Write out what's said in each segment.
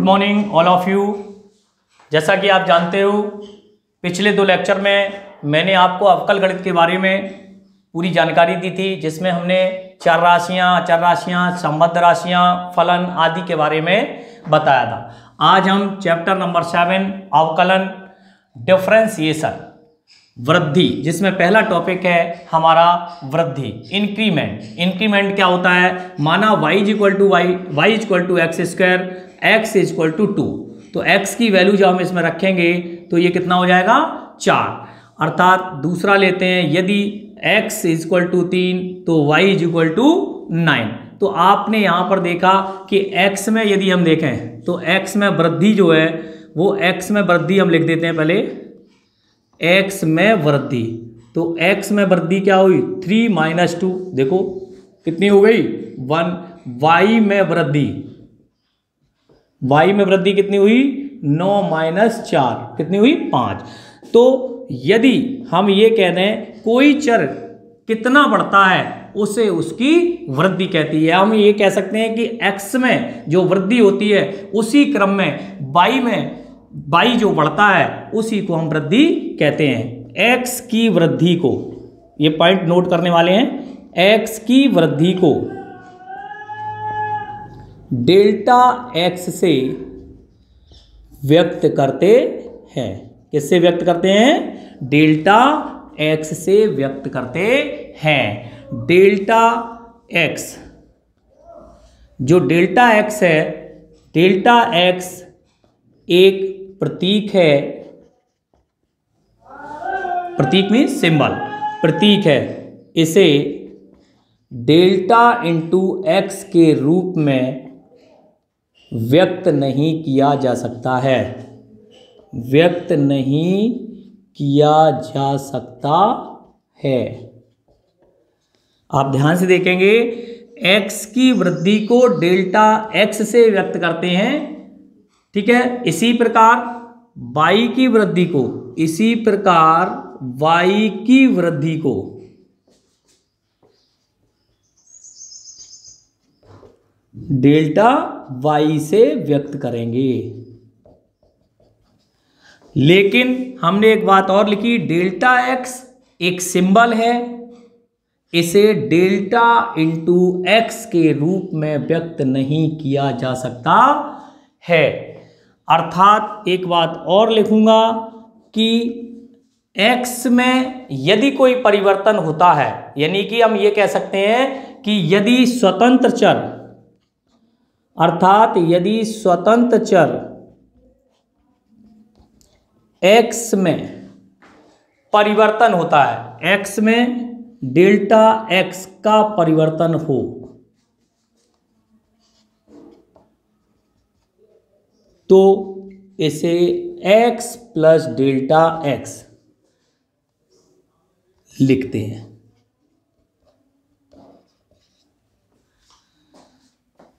Good morning all of you. जैसा कि आप जानते हो पिछले 2 लेक्चर में मैंने आपको अवकल गणित के बारे में पूरी जानकारी दी थी, जिसमें हमने चर राशियाँ, संबद्ध राशियाँ, फलन आदि के बारे में बताया था। आज हम चैप्टर नंबर 7 अवकलन डिफरेंशिएशन वृद्धि, जिसमें पहला टॉपिक है हमारा वृद्धि इंक्रीमेंट क्या होता है। माना y equal to x square, x equal to 2, तो x की वैल्यू जब हम इसमें रखेंगे तो ये कितना हो जाएगा 4। अर्थात दूसरा लेते हैं, यदि x इक्वल टू 3 तो y इक्वल टू 9। तो आपने यहाँ पर देखा कि x में यदि हम देखें तो x में वृद्धि जो है वो x में वृद्धि हम लिख देते हैं पहले x में वृद्धि। तो x में वृद्धि क्या हुई 3 - 2, देखो कितनी हो गई 1। y में वृद्धि कितनी हुई 9 - 4 कितनी हुई 5। तो यदि हम ये कह दें कोई चर कितना बढ़ता है उसे उसकी वृद्धि कहती है। हम ये कह सकते हैं कि x में जो वृद्धि होती है उसी क्रम में y जो बढ़ता है उसी को हम वृद्धि कहते हैं। x की वृद्धि को, ये पॉइंट नोट करने वाले हैं, x की वृद्धि को डेल्टा x से व्यक्त करते हैं। किससे व्यक्त करते हैं? डेल्टा x से व्यक्त करते हैं। डेल्टा x, जो डेल्टा x है, डेल्टा x एक प्रतीक है, प्रतीक मीन्स सिंबल, प्रतीक है। इसे डेल्टा इंटू x के रूप में व्यक्त नहीं किया जा सकता है, व्यक्त नहीं किया जा सकता है। आप ध्यान से देखेंगे x की वृद्धि को डेल्टा x से व्यक्त करते हैं, ठीक है। इसी प्रकार y की वृद्धि को, इसी प्रकार y की वृद्धि को डेल्टा y से व्यक्त करेंगे। लेकिन हमने एक बात और लिखी, डेल्टा x एक सिंबल है, इसे डेल्टा इंटू x के रूप में व्यक्त नहीं किया जा सकता है। अर्थात एक बात और लिखूंगा कि x में यदि कोई परिवर्तन होता है, यानी कि हम ये कह सकते हैं कि यदि स्वतंत्र चर, अर्थात यदि स्वतंत्र चर x में परिवर्तन होता है, x में डेल्टा x का परिवर्तन हो, तो इसे x प्लस डेल्टा x लिखते हैं।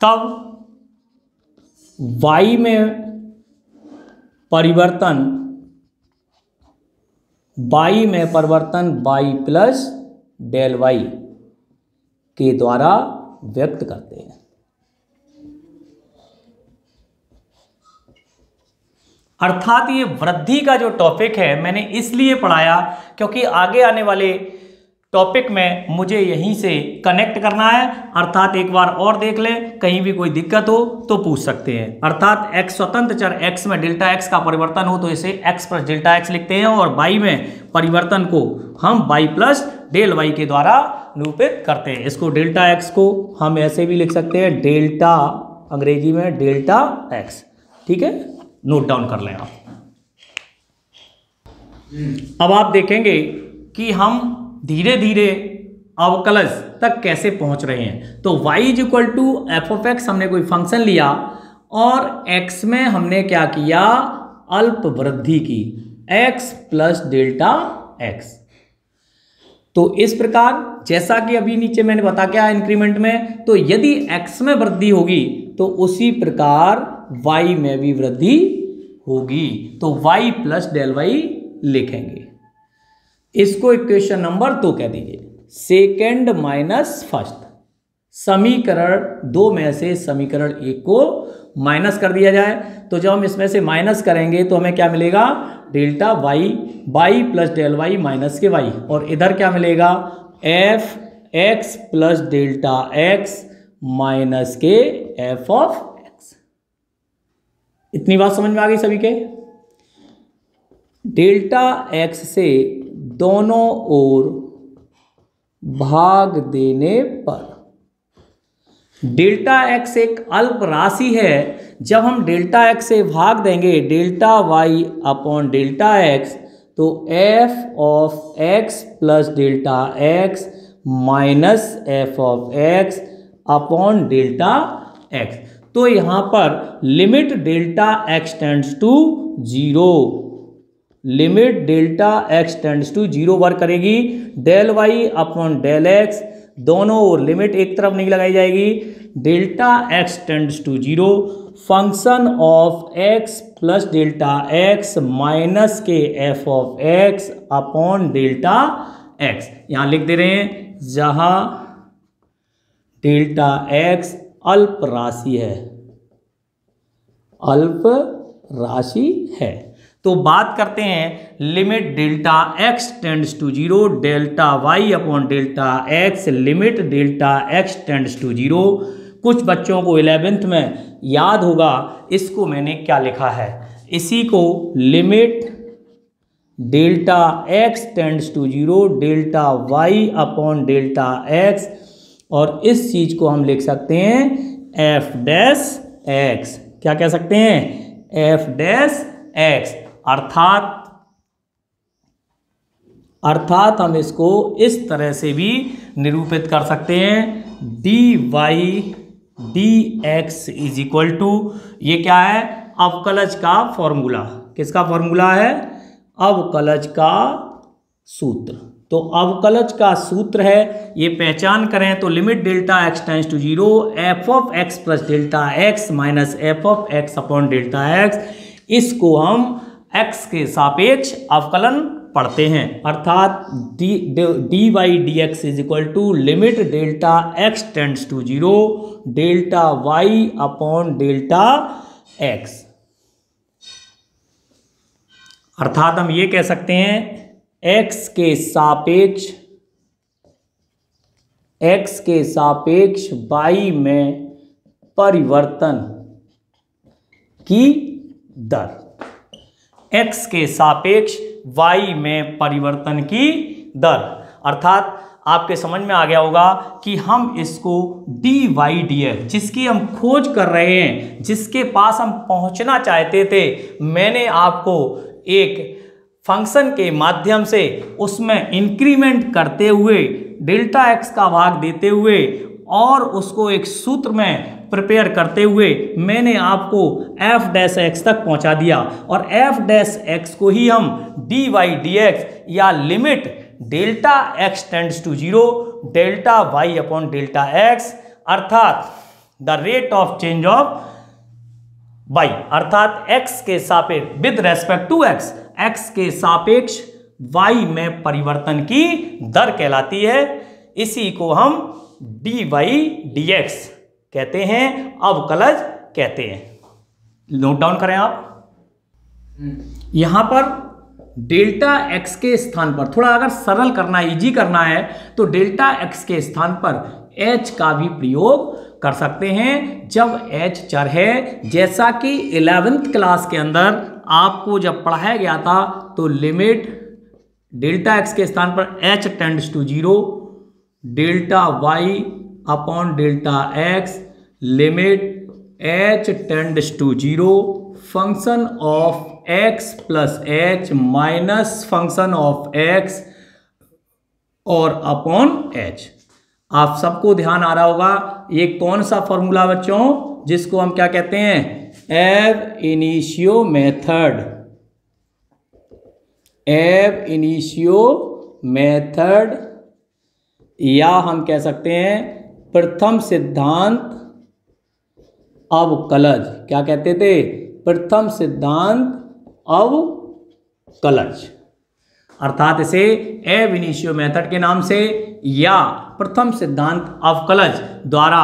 तब y में परिवर्तन y प्लस डेल y के द्वारा व्यक्त करते हैं। अर्थात ये वृद्धि का जो टॉपिक है मैंने इसलिए पढ़ाया क्योंकि आगे आने वाले टॉपिक में मुझे यहीं से कनेक्ट करना है। अर्थात एक बार और देख लें, कहीं भी कोई दिक्कत हो तो पूछ सकते हैं। अर्थात x स्वतंत्र चर x में डेल्टा x का परिवर्तन हो तो इसे x प्लस डेल्टा x लिखते हैं, और y में परिवर्तन को हम y प्लस डेल y के द्वारा निरूपित करते हैं। इसको डेल्टा x को हम ऐसे भी लिख सकते हैं, डेल्टा, अंग्रेजी में डेल्टा x, ठीक है, नोट डाउन कर लें आप। अब आप देखेंगे कि हम धीरे धीरे अवकलज तक कैसे पहुंच रहे हैं। तो y equal to f of x हमने कोई फंक्शन लिया और x में हमने क्या किया, अल्प वृद्धि की, x प्लस डेल्टा x। तो इस प्रकार जैसा कि अभी नीचे मैंने बता क्या इंक्रीमेंट में, तो यदि x में वृद्धि होगी तो उसी प्रकार y में भी वृद्धि होगी, तो y प्लस डेल y लिखेंगे। इसको इक्वेशन नंबर 2 कह दीजिए, सेकेंड माइनस फर्स्ट। समीकरण 2 में से समीकरण 1 को माइनस कर दिया जाए, तो जब हम इसमें से माइनस करेंगे तो हमें क्या मिलेगा, delta y y plus del y minus के वाई, और इधर क्या मिलेगा, f x plus delta x minus के एफ ऑफ एक्स। इतनी बात समझ में आ गई सभी के। डेल्टा एक्स से दोनों ओर भाग देने पर, डेल्टा एक्स एक अल्प राशि है, जब हम डेल्टा एक्स से भाग देंगे delta y upon delta x, तो f of x plus delta x minus f of x upon delta x. तो यहाँ पर limit delta x tends to zero, limit delta x tends to zero work करेगी। Del y upon del x, दोनों ओर limit एक तरफ नहीं लगाई जाएगी, delta x tends to zero, function of x plus delta x minus के f of x upon delta x. यहाँ लिख दे रहे हैं जहाँ डेल्टा एक्स अल्प राशि है, अल्प राशि है। तो बात करते हैं limit delta x tends to zero, delta y upon delta x, limit delta x tends to zero. कुछ बच्चों को 11th में याद होगा, इसको मैंने क्या लिखा है, इसी को limit delta x tends to zero, delta y upon delta x, और इस चीज को हम लिख सकते हैं एफ डैश एक्स। क्या कह सकते हैं, एफ डैश एक्स। अर्थात हम इसको इस तरह से भी निरूपित कर सकते हैं, d y d x is equal to, ये क्या है, अवकलज का फॉर्मूला। किसका फॉर्मूला है, अवकलज का सूत्र। तो अवकलज का सूत्र है, ये पहचान करें तो limit delta x tends to zero, f of x plus delta x minus f of x upon delta x. इसको हम एक्स के सापेक्ष अवकलन पढ़ते हैं, अर्थात d y d x is equal to limit delta x tends to zero, delta y upon delta x. अर्थात हम ये कह सकते हैं एक्स के सापेक्ष वाई में परिवर्तन की दर, एक्स के सापेक्ष वाई में परिवर्तन की दर। अर्थात आपके समझ में आ गया होगा कि हम इसको डी वाई डी एक्स, जिसकी हम खोज कर रहे हैं, जिसके पास हम पहुंचना चाहते थे, मैंने आपको एक फंक्शन के माध्यम से उसमें इंक्रीमेंट करते हुए, डेल्टा एक्स का भाग देते हुए और उसको एक सूत्र में प्रिपेयर करते हुए मैंने आपको एफ डैश एक्स तक पहुंचा दिया, और एफ डैश एक्स को ही हम डी वाई डी एक्स या limit delta x tends to zero, delta y upon delta x, अर्थात the rate of change of y, अर्थात एक्स के सापेक्ष with respect to x, x के सापेक्ष वाई में परिवर्तन की दर कहलाती है। इसी को हम डी वाई डी एक्स कहते हैं, अवकलज कहते हैं। नोट डाउन करें आप। यहां पर डेल्टा एक्स के स्थान पर थोड़ा अगर सरल करना, इजी करना है, तो डेल्टा एक्स के स्थान पर एच का भी प्रयोग कर सकते हैं जब एच चर है। जैसा कि 11th क्लास के अंदर आपको जब पढ़ाया गया था, तो लिमिट डेल्टा एक्स के स्थान पर h tends to zero, delta y upon delta x, limit h tends to zero, function of x plus h minus function of x और अपॉन एच। आप सबको ध्यान आ रहा होगा, ये कौन सा फॉर्मूला बच्चों, जिसको हम क्या कहते हैं, एब इनिशियो मेथड, एब इनिशियो मेथड, या हम कह सकते हैं प्रथम सिद्धांत अवकलज। क्या कहते थे, प्रथम सिद्धांत अवकलज, अर्थात इसे एब इनिशियो मेथड के नाम से या प्रथम सिद्धांत अवकलज द्वारा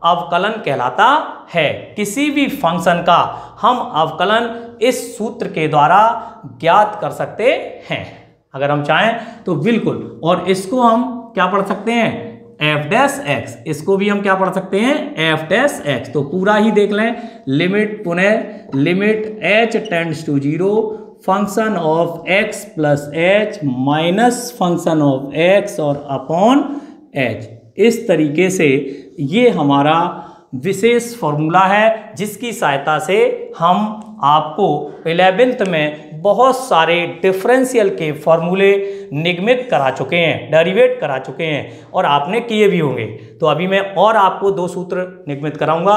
अवकलन कहलाता है। किसी भी फंक्शन का हम अवकलन इस सूत्र के द्वारा ज्ञात कर सकते हैं अगर हम चाहें तो बिल्कुल। और इसको हम क्या पढ़ सकते हैं, एफ डैश एक्स, इसको भी हम क्या पढ़ सकते हैं, एफ डैश एक्स। तो पूरा ही देख लें, लिमिट पुनः limit h tends to 0 function of x plus h minus function of x और अपॉन एच। इस तरीके से ये हमारा विशेष फॉर्मूला है जिसकी सहायता से हम आपको 11th में बहुत सारे डिफरेंशियल के फॉर्मूले निगमित करा चुके हैं, डेरिवेट करा चुके हैं और आपने किए भी होंगे। तो अभी मैं और आपको 2 सूत्र निगमित कराऊंगा,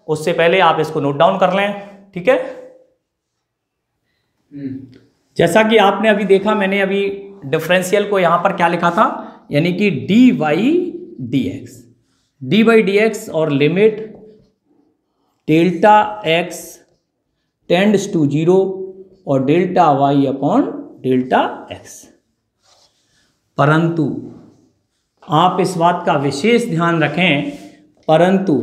उससे पहले आप इसको नोट डाउन कर लें, ठीक है। जैसा कि आपने अभी देखा, मैंने अभी डिफरेंशियल को यहां पर क्या लिखा था, यानी कि डी बाई डी एक्स और limit delta x tends to 0 और delta y upon delta x. परंतु आप इस बात का विशेष ध्यान रखें, परंतु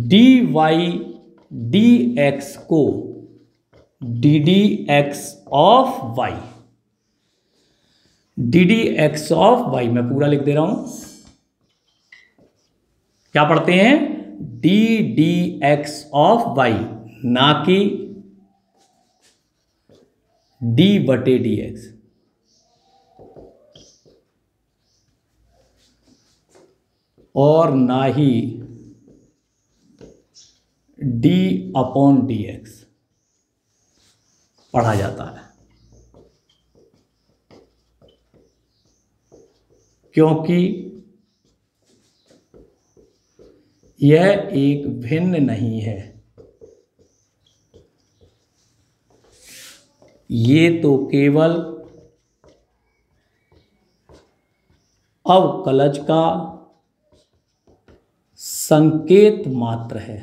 डी वाई डी एक्स को d d x of y, d d x of y, मैं पूरा लिख दे रहा हूं, क्या पढ़ते हैं, d d x of y, ना कि डी बटे डी एक्स। और ना ही डी अपॉन डी एक्स पढ़ा जाता है, क्योंकि यह एक भिन्न नहीं है, ये तो केवल अवकलज का संकेत मात्र है।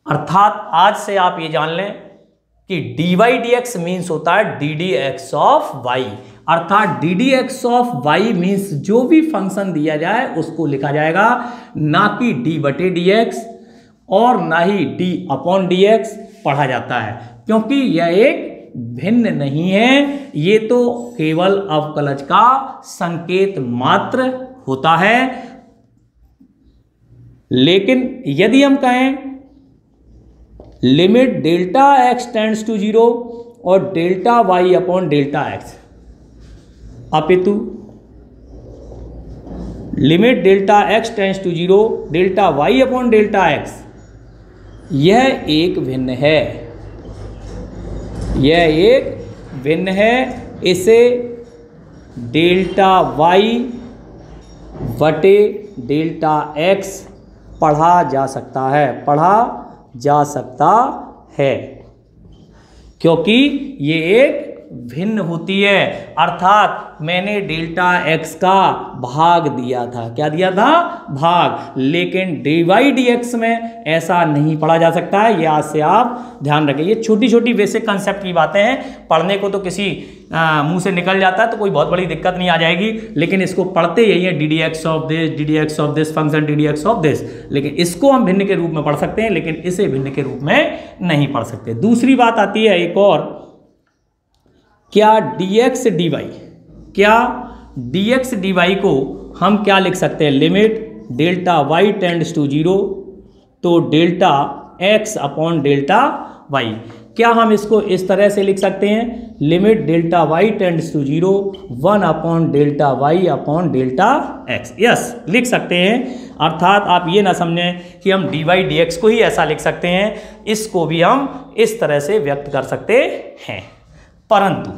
अर्थात आज से आप ये जान लें कि d y d x means होता है d d x of y, अर्थात d d x of y means जो भी फंक्शन दिया जाए उसको लिखा जाएगा, ना कि डी बटे डी एक्स और ना ही डी अपॉन डी एक्स पढ़ा जाता है, क्योंकि यह एक भिन्न नहीं है, ये तो केवल अवकलज का संकेत मात्र होता है। लेकिन यदि हम कहें limit delta x tends to 0 और delta y upon delta x, अपितु limit delta x tends to 0 delta y upon delta x, यह एक भिन्न है, यह एक भिन्न है। इसे डेल्टा वाई बटे डेल्टा एक्स पढ़ा जा सकता है, पढ़ा जा सकता है, क्योंकि ये एक भिन्न होती है। अर्थात मैंने डेल्टा एक्स का भाग दिया था, क्या दिया था, भाग, लेकिन डी वाई डी एक्स में ऐसा नहीं पढ़ा जा सकता है। ये आज से आप ध्यान रखें, ये छोटी छोटी बेसिक कंसेप्ट की बातें हैं, पढ़ने को तो किसी मुंह से निकल जाता है तो कोई बहुत बड़ी दिक्कत नहीं आ जाएगी, लेकिन इसको पढ़ते यही है, d d x of this, D d x of this function, D d x of this. लेकिन इसको हम भिन्न के रूप में पढ़ सकते हैं, लेकिन इसे भिन्न के रूप में नहीं पढ़ सकते। दूसरी बात आती है एक और, क्या डी एक्स डी वाई, क्या डी एक्स डी वाई को हम क्या लिख सकते हैं, limit delta y tends to 0 तो delta x upon delta y, क्या हम इसको इस तरह से लिख सकते हैं, limit delta y tends to 0 1 upon delta y upon delta x. Yes, लिख सकते हैं। अर्थात आप ये ना समझें कि हम डी वाई डी एक्स को ही ऐसा लिख सकते हैं, इसको भी हम इस तरह से व्यक्त कर सकते हैं। परंतु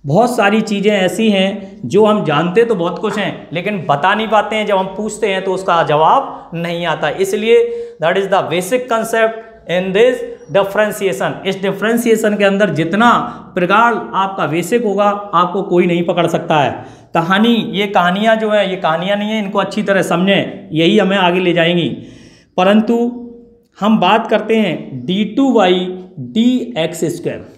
बहुत सारी चीज़ें ऐसी हैं जो हम जानते तो बहुत कुछ हैं, लेकिन बता नहीं पाते हैं, जब हम पूछते हैं तो उसका जवाब नहीं आता। इसलिए that is the basic concept in this differentiation. इस डिफरेंशिएशन के अंदर जितना प्रगाढ़ आपका बेसिक होगा, आपको कोई नहीं पकड़ सकता है। कहानी, ये कहानियाँ जो है, ये कहानियाँ नहीं है, इनको अच्छी तरह समझें, यही हमें आगे ले जाएंगी। परंतु हम बात करते हैं d2y dx स्क्वायर,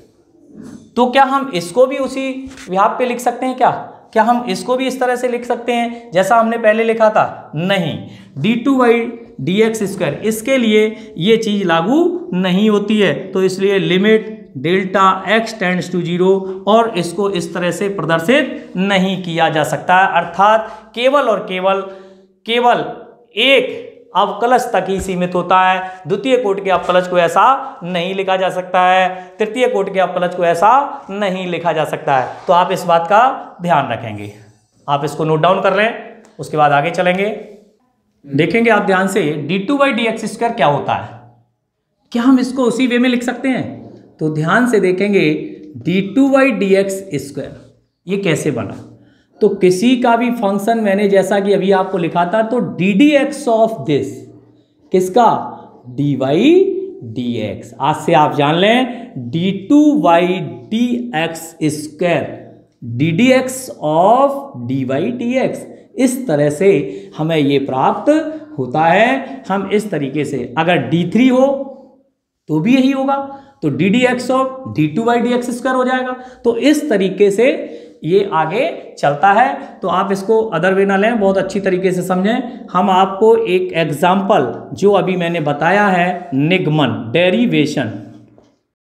तो क्या हम इसको भी उसी व्याप पे लिख सकते हैं क्या? क्या हम इसको भी इस तरह से लिख सकते हैं जैसा हमने पहले लिखा था? नहीं, d2/dx², इसके लिए ये चीज़ लागू नहीं होती है, तो इसलिए limit delta x tends to 0 और इसको इस तरह से प्रदर्शित नहीं किया जा सकता है, अर्थात केवल और केवल एक अवकलज तक ही सीमित होता है। द्वितीय कोटि के अवकलज को ऐसा नहीं लिखा जा सकता है, तृतीय कोटि के अवकलज को ऐसा नहीं लिखा जा सकता है। तो आप इस बात का ध्यान रखेंगे, आप इसको नोट डाउन कर लें, उसके बाद आगे चलेंगे। देखेंगे आप ध्यान से d2/dx² क्या होता है, क्या हम इसको उसी वे में लिख सकते हैं? तो ध्यान से देखेंगे d2/dx² ये कैसे बना। तो किसी का भी फंक्शन मैंने जैसा कि अभी आपको लिखा था, तो ddx ऑफ दिस, किसका? dy/dx। आज से आप जान लें d2/dx², ddx ऑफ dy/dx, इस तरह से हमें ये प्राप्त होता है। हम इस तरीके से, अगर d3 हो तो भी यही होगा, तो ddx ऑफ d2/dx² हो जाएगा। तो इस तरीके से ये आगे चलता है। तो आप इसको अदर वे ना लें, बहुत अच्छी तरीके से समझें। हम आपको एक एग्जाम्पल जो अभी मैंने बताया है, निगमन, डेरिवेशन,